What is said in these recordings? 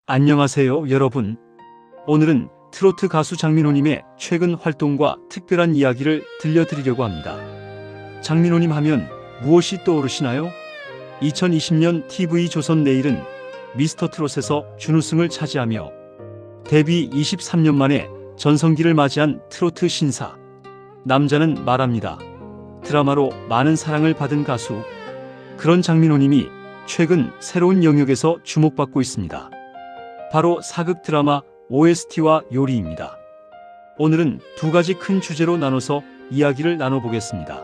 안녕하세요, 여러분. 오늘은 트로트 가수 장민호님의 최근 활동과 특별한 이야기를 들려드리려고 합니다. 장민호님 하면 무엇이 떠오르시나요? 2020년 TV조선 내일은 미스터트롯에서 준우승을 차지하며 데뷔 23년 만에 전성기를 맞이한 트로트 신사. 남자는 말합니다. 드라마로 많은 사랑을 받은 가수. 그런 장민호님이 최근 새로운 영역에서 주목받고 있습니다. 바로 사극 드라마 OST와 요리입니다. 오늘은 두 가지 큰 주제로 나눠서 이야기를 나눠보겠습니다.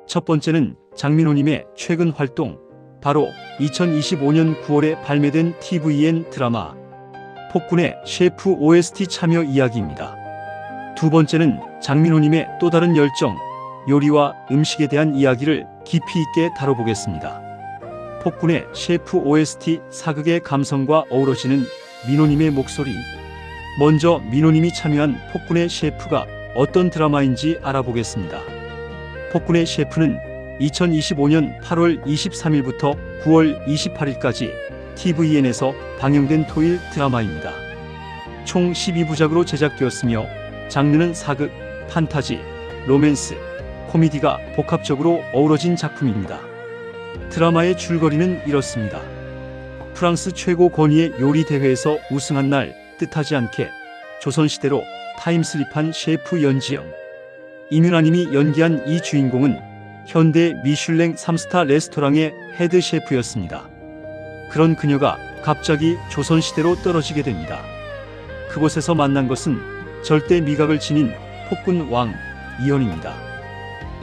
첫 번째는 장민호님의 최근 활동, 바로 2025년 9월에 발매된 TVN 드라마 폭군의 셰프 OST 참여 이야기입니다. 두 번째는 장민호님의 또 다른 열정, 요리와 음식에 대한 이야기를 깊이 있게 다뤄보겠습니다. 폭군의 셰프 OST 사극의 감성과 어우러지는 민호님의 목소리. 먼저 민호님이 참여한 폭군의 셰프가 어떤 드라마인지 알아보겠습니다. 폭군의 셰프는 2025년 8월 23일부터 9월 28일까지 TVN에서 방영된 토일 드라마입니다. 총 12부작으로 제작되었으며 장르는 사극, 판타지, 로맨스, 코미디가 복합적으로 어우러진 작품입니다. 드라마의 줄거리는 이렇습니다. 프랑스 최고 권위의 요리 대회에서 우승한 날 뜻하지 않게 조선시대로 타임슬립한 셰프 연지영. 임윤아님이 연기한 이 주인공은 현대 미슐랭 3스타 레스토랑의 헤드 셰프였습니다. 그런 그녀가 갑자기 조선시대로 떨어지게 됩니다. 그곳에서 만난 것은 절대 미각을 지닌 폭군 왕 이현입니다.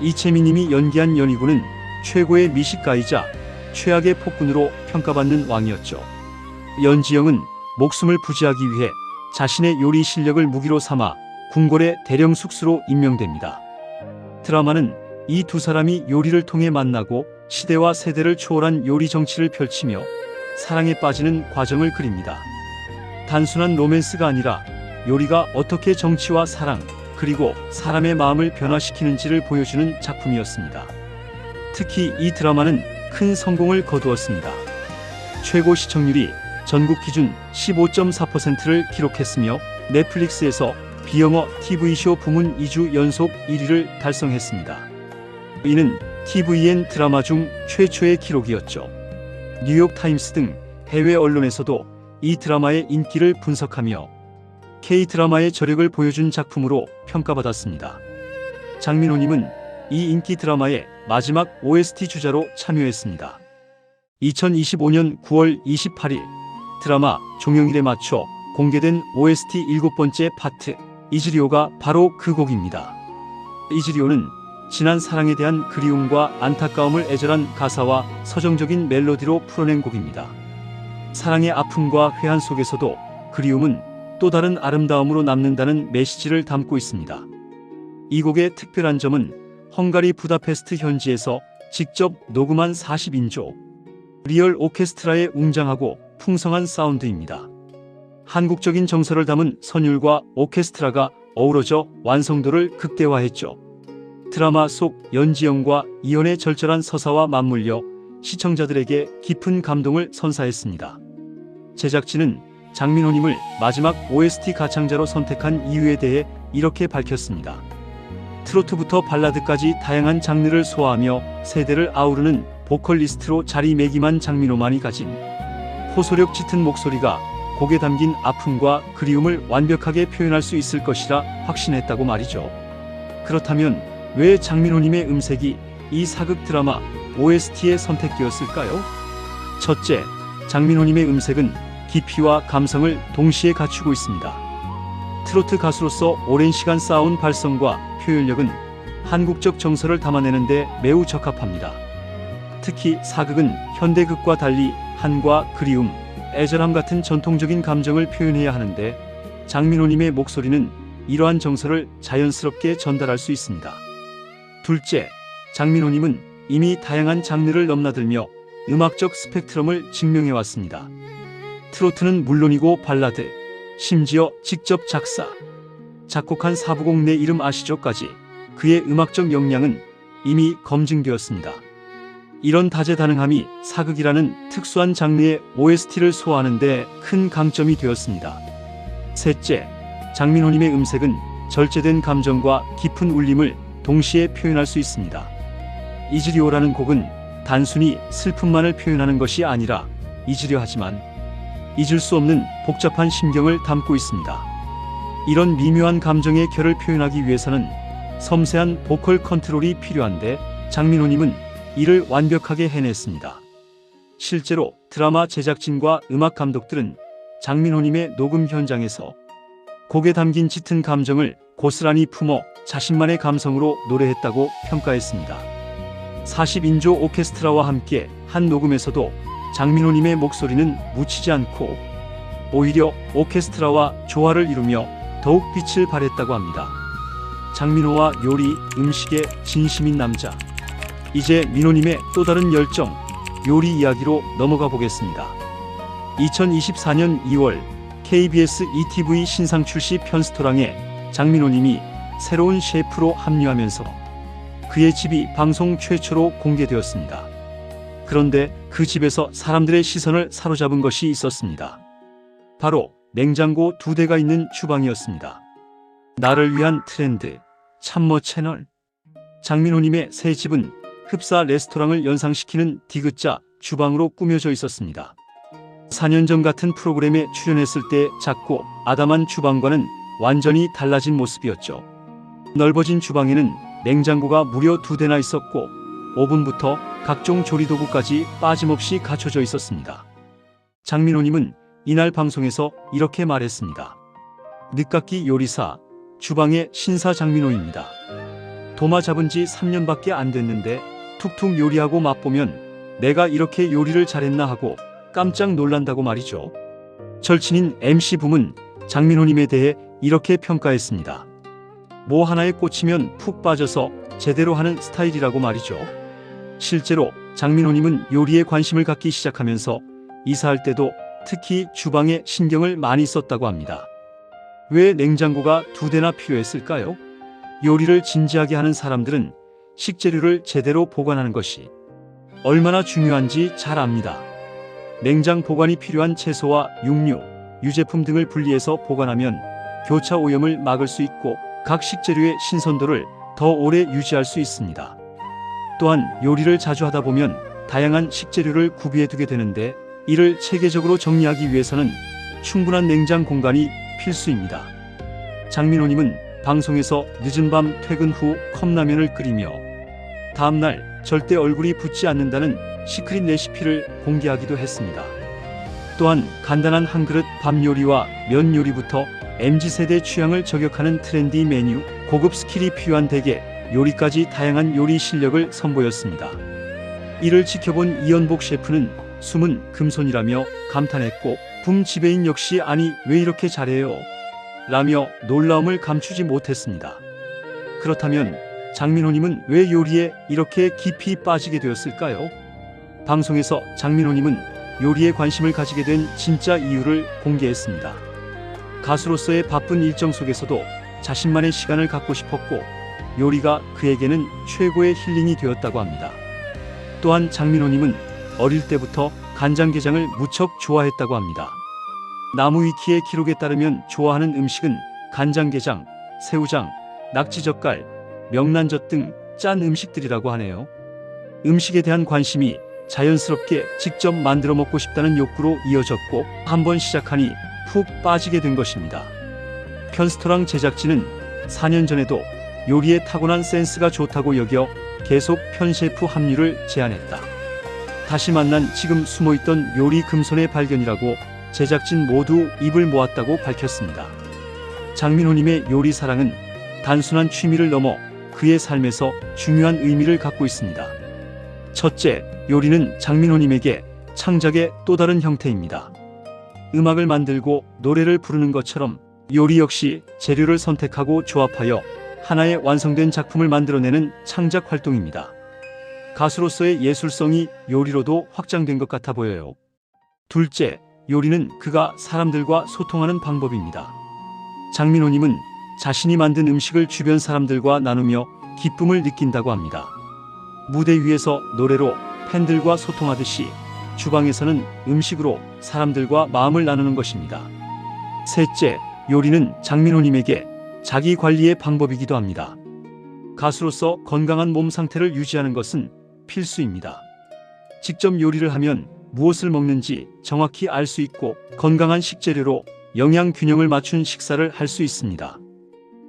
이채민님이 연기한 연희군은 최고의 미식가이자 최악의 폭군으로 평가받는 왕이었죠. 연지영은 목숨을 부지하기 위해 자신의 요리 실력을 무기로 삼아 궁궐의 대령 숙수로 임명됩니다. 드라마는 이 두 사람이 요리를 통해 만나고 시대와 세대를 초월한 요리 정치를 펼치며 사랑에 빠지는 과정을 그립니다. 단순한 로맨스가 아니라 요리가 어떻게 정치와 사랑, 그리고 사람의 마음을 변화시키는지를 보여주는 작품이었습니다. 특히 이 드라마는 큰 성공을 거두었습니다. 최고 시청률이 전국 기준 15.4%를 기록했으며 넷플릭스에서 비영어 TV쇼 부문 2주 연속 1위를 달성했습니다. 이는 TVN 드라마 중 최초의 기록이었죠. 뉴욕타임스 등 해외 언론에서도 이 드라마의 인기를 분석하며 K-드라마의 저력을 보여준 작품으로 평가받았습니다. 장민호님은 이 인기 드라마의 마지막 OST 주자로 참여했습니다. 2025년 9월 28일 드라마 종영일에 맞춰 공개된 OST 7번째 파트 이즈리오가 바로 그 곡입니다. 이즈리오는 지난 사랑에 대한 그리움과 안타까움을 애절한 가사와 서정적인 멜로디로 풀어낸 곡입니다. 사랑의 아픔과 회한 속에서도 그리움은 또 다른 아름다움으로 남는다는 메시지를 담고 있습니다. 이 곡의 특별한 점은 헝가리 부다페스트 현지에서 직접 녹음한 40인조 리얼 오케스트라의 웅장하고 풍성한 사운드입니다. 한국적인 정서를 담은 선율과 오케스트라가 어우러져 완성도를 극대화했죠. 드라마 속 연지영과 이현의 절절한 서사와 맞물려 시청자들에게 깊은 감동을 선사했습니다. 제작진은 장민호님을 마지막 OST 가창자로 선택한 이유에 대해 이렇게 밝혔습니다. 트로트부터 발라드까지 다양한 장르를 소화하며 세대를 아우르는 보컬리스트로 자리매김한 장민호만이 가진 호소력 짙은 목소리가 곡에 담긴 아픔과 그리움을 완벽하게 표현할 수 있을 것이라 확신했다고 말이죠. 그렇다면 왜 장민호님의 음색이 이 사극 드라마 OST에 선택되었을까요? 첫째, 장민호님의 음색은 깊이와 감성을 동시에 갖추고 있습니다. 트로트 가수로서 오랜 시간 쌓아온 발성과 표현력은 한국적 정서를 담아내는데 매우 적합합니다. 특히 사극은 현대극과 달리 한과 그리움, 애절함 같은 전통적인 감정을 표현해야 하는데 장민호님의 목소리는 이러한 정서를 자연스럽게 전달할 수 있습니다. 둘째, 장민호님은 이미 다양한 장르를 넘나들며 음악적 스펙트럼을 증명해왔습니다. 트로트는 물론이고 발라드, 심지어 직접 작사, 작곡한 사부곡 내 이름 아시죠?까지 그의 음악적 역량은 이미 검증되었습니다. 이런 다재다능함이 사극이라는 특수한 장르의 OST를 소화하는 데 큰 강점이 되었습니다. 셋째, 장민호님의 음색은 절제된 감정과 깊은 울림을 동시에 표현할 수 있습니다. 잊으리오라는 곡은 단순히 슬픔만을 표현하는 것이 아니라 잊으려 하지만 잊을 수 없는 복잡한 심경을 담고 있습니다. 이런 미묘한 감정의 결을 표현하기 위해서는 섬세한 보컬 컨트롤이 필요한데 장민호님은 이를 완벽하게 해냈습니다. 실제로 드라마 제작진과 음악 감독들은 장민호님의 녹음 현장에서 곡에 담긴 짙은 감정을 고스란히 품어 자신만의 감성으로 노래했다고 평가했습니다. 40인조 오케스트라와 함께 한 녹음에서도 장민호님의 목소리는 묻히지 않고 오히려 오케스트라와 조화를 이루며 더욱 빛을 발했다고 합니다. 장민호와 요리, 음식에 진심인 남자. 이제 민호님의 또 다른 열정, 요리 이야기로 넘어가 보겠습니다. 2024년 2월 KBS ETV 신상 출시 편스토랑에 장민호님이 새로운 셰프로 합류하면서 그의 집이 방송 최초로 공개되었습니다. 그런데 그 집에서 사람들의 시선을 사로잡은 것이 있었습니다. 바로 냉장고 2대가 있는 주방이었습니다. 나를 위한 트렌드, 참모 채널. 장민호님의 새 집은 흡사 레스토랑을 연상시키는 디귿자 주방으로 꾸며져 있었습니다. 4년 전 같은 프로그램에 출연했을 때 작고 아담한 주방과는 완전히 달라진 모습이었죠. 넓어진 주방에는 냉장고가 무려 2대나 있었고 오븐부터 각종 조리도구까지 빠짐없이 갖춰져 있었습니다. 장민호님은 이날 방송에서 이렇게 말했습니다. 늦깎이 요리사, 주방의 신사 장민호입니다. 도마 잡은 지 3년밖에 안 됐는데 툭툭 요리하고 맛보면 내가 이렇게 요리를 잘했나 하고 깜짝 놀란다고 말이죠. 절친인 MC붐은 장민호님에 대해 이렇게 평가했습니다. 뭐 하나에 꽂히면 푹 빠져서 제대로 하는 스타일이라고 말이죠. 실제로 장민호님은 요리에 관심을 갖기 시작하면서 이사할 때도 특히 주방에 신경을 많이 썼다고 합니다. 왜 냉장고가 2대나 필요했을까요? 요리를 진지하게 하는 사람들은 식재료를 제대로 보관하는 것이 얼마나 중요한지 잘 압니다. 냉장 보관이 필요한 채소와 육류, 유제품 등을 분리해서 보관하면 교차 오염을 막을 수 있고 각 식재료의 신선도를 더 오래 유지할 수 있습니다. 또한 요리를 자주 하다 보면 다양한 식재료를 구비해 두게 되는데 이를 체계적으로 정리하기 위해서는 충분한 냉장 공간이 필수입니다. 장민호님은 방송에서 늦은 밤 퇴근 후 컵라면을 끓이며 다음날 절대 얼굴이 붓지 않는다는 시크릿 레시피를 공개하기도 했습니다. 또한 간단한 한 그릇 밥 요리와 면 요리부터 MZ세대 취향을 저격하는 트렌디 메뉴, 고급 스킬이 필요한 대게 요리까지 다양한 요리 실력을 선보였습니다. 이를 지켜본 이연복 셰프는 숨은 금손이라며 감탄했고 붐 지배인 역시 아니 왜 이렇게 잘해요? 라며 놀라움을 감추지 못했습니다. 그렇다면 장민호님은 왜 요리에 이렇게 깊이 빠지게 되었을까요? 방송에서 장민호님은 요리에 관심을 가지게 된 진짜 이유를 공개했습니다. 가수로서의 바쁜 일정 속에서도 자신만의 시간을 갖고 싶었고 요리가 그에게는 최고의 힐링이 되었다고 합니다. 또한 장민호님은 어릴 때부터 간장게장을 무척 좋아했다고 합니다. 나무위키의 기록에 따르면 좋아하는 음식은 간장게장, 새우장, 낙지젓갈, 명란젓 등 짠 음식들이라고 하네요. 음식에 대한 관심이 자연스럽게 직접 만들어 먹고 싶다는 욕구로 이어졌고 한번 시작하니 푹 빠지게 된 것입니다. 편스토랑 제작진은 4년 전에도 요리에 타고난 센스가 좋다고 여겨 계속 편셰프 합류를 제안했다. 다시 만난 지금 숨어있던 요리 금손의 발견이라고 제작진 모두 입을 모았다고 밝혔습니다. 장민호님의 요리 사랑은 단순한 취미를 넘어 그의 삶에서 중요한 의미를 갖고 있습니다. 첫째, 요리는 장민호님에게 창작의 또 다른 형태입니다. 음악을 만들고 노래를 부르는 것처럼 요리 역시 재료를 선택하고 조합하여 하나의 완성된 작품을 만들어내는 창작 활동입니다. 가수로서의 예술성이 요리로도 확장된 것 같아 보여요. 둘째, 요리는 그가 사람들과 소통하는 방법입니다. 장민호님은 자신이 만든 음식을 주변 사람들과 나누며 기쁨을 느낀다고 합니다. 무대 위에서 노래로 팬들과 소통하듯이 주방에서는 음식으로 사람들과 마음을 나누는 것입니다. 셋째, 요리는 장민호님에게 자기 관리의 방법이기도 합니다. 가수로서 건강한 몸 상태를 유지하는 것은 필수입니다. 직접 요리를 하면 무엇을 먹는지 정확히 알 수 있고 건강한 식재료로 영양 균형을 맞춘 식사를 할 수 있습니다.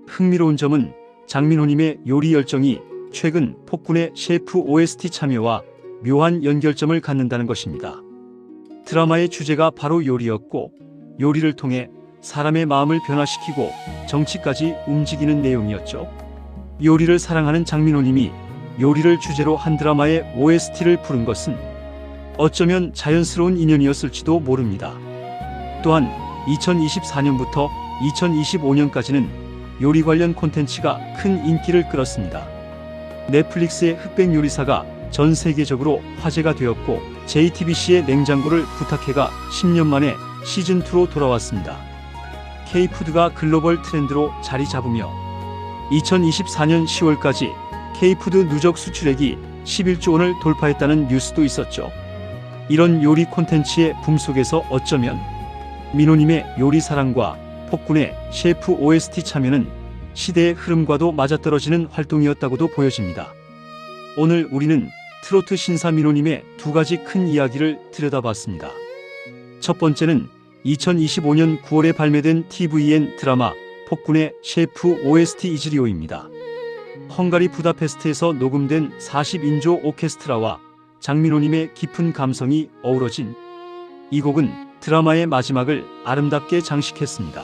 흥미로운 점은 장민호님의 요리 열정이 최근 폭군의 셰프 OST 참여와 묘한 연결점을 갖는다는 것입니다. 드라마의 주제가 바로 요리였고 요리를 통해 사람의 마음을 변화시키고 정치까지 움직이는 내용이었죠. 요리를 사랑하는 장민호님이 요리를 주제로 한 드라마의 OST를 부른 것은 어쩌면 자연스러운 인연이었을지도 모릅니다. 또한 2024년부터 2025년까지는 요리 관련 콘텐츠가 큰 인기를 끌었습니다. 넷플릭스의 흑백 요리사가 전 세계적으로 화제가 되었고 JTBC의 냉장고를 부탁해가 10년 만에 시즌2로 돌아왔습니다. K푸드가 글로벌 트렌드로 자리 잡으며 2024년 10월까지 K푸드 누적 수출액이 11조 원을 돌파했다는 뉴스도 있었죠. 이런 요리 콘텐츠의 붐 속에서 어쩌면 민호님의 요리 사랑과 폭군의 셰프 OST 참여는 시대의 흐름과도 맞아떨어지는 활동이었다고도 보여집니다. 오늘 우리는 트로트 신사 민호님의 두 가지 큰 이야기를 들여다봤습니다. 첫 번째는 2025년 9월에 발매된 TVN 드라마 폭군의 셰프 OST 이즈리오입니다. 헝가리 부다페스트에서 녹음된 40인조 오케스트라와 장민호님의 깊은 감성이 어우러진 이 곡은 드라마의 마지막을 아름답게 장식했습니다.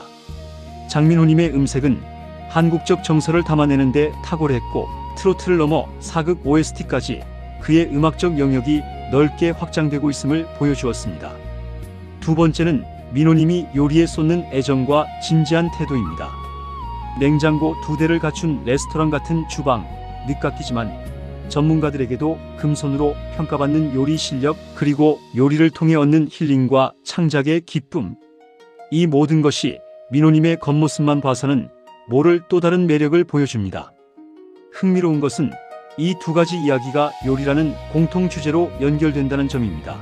장민호님의 음색은 한국적 정서를 담아내는 데 탁월했고 트로트를 넘어 사극 OST까지 그의 음악적 영역이 넓게 확장되고 있음을 보여주었습니다. 두 번째는 민호님이 요리에 쏟는 애정과 진지한 태도입니다. 냉장고 2대를 갖춘 레스토랑 같은 주방, 늦깎이지만 전문가들에게도 금손으로 평가받는 요리 실력, 그리고 요리를 통해 얻는 힐링과 창작의 기쁨. 이 모든 것이 민호님의 겉모습만 봐서는 모를 또 다른 매력을 보여줍니다. 흥미로운 것은 이 두 가지 이야기가 요리라는 공통 주제로 연결된다는 점입니다.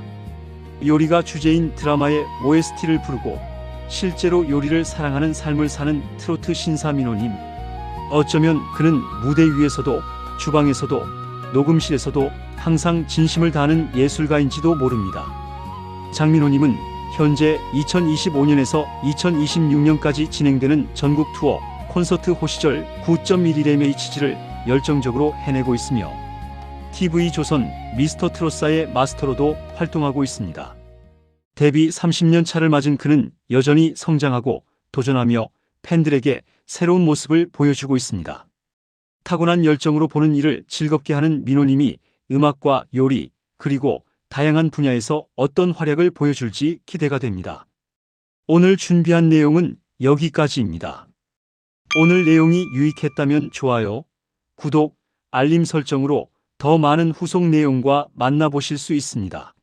요리가 주제인 드라마의 OST를 부르고 실제로 요리를 사랑하는 삶을 사는 트로트 신사 민호님. 어쩌면 그는 무대 위에서도 주방에서도 녹음실에서도 항상 진심을 다하는 예술가인지도 모릅니다. 장민호님은 현재 2025년에서 2026년까지 진행되는 전국 투어 콘서트 호시절 9.11MHz를 열정적으로 해내고 있으며 TV조선 미스터 트롯사의 마스터로도 활동하고 있습니다. 데뷔 30년 차를 맞은 그는 여전히 성장하고 도전하며 팬들에게 새로운 모습을 보여주고 있습니다. 타고난 열정으로 보는 일을 즐겁게 하는 민호님이 음악과 요리 그리고 다양한 분야에서 어떤 활약을 보여줄지 기대가 됩니다. 오늘 준비한 내용은 여기까지입니다. 오늘 내용이 유익했다면 좋아요, 구독, 알림 설정으로 더 많은 후속 내용과 만나보실 수 있습니다.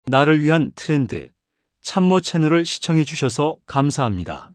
나를 위한 트렌드, 참모 채널을 시청해 주셔서 감사합니다.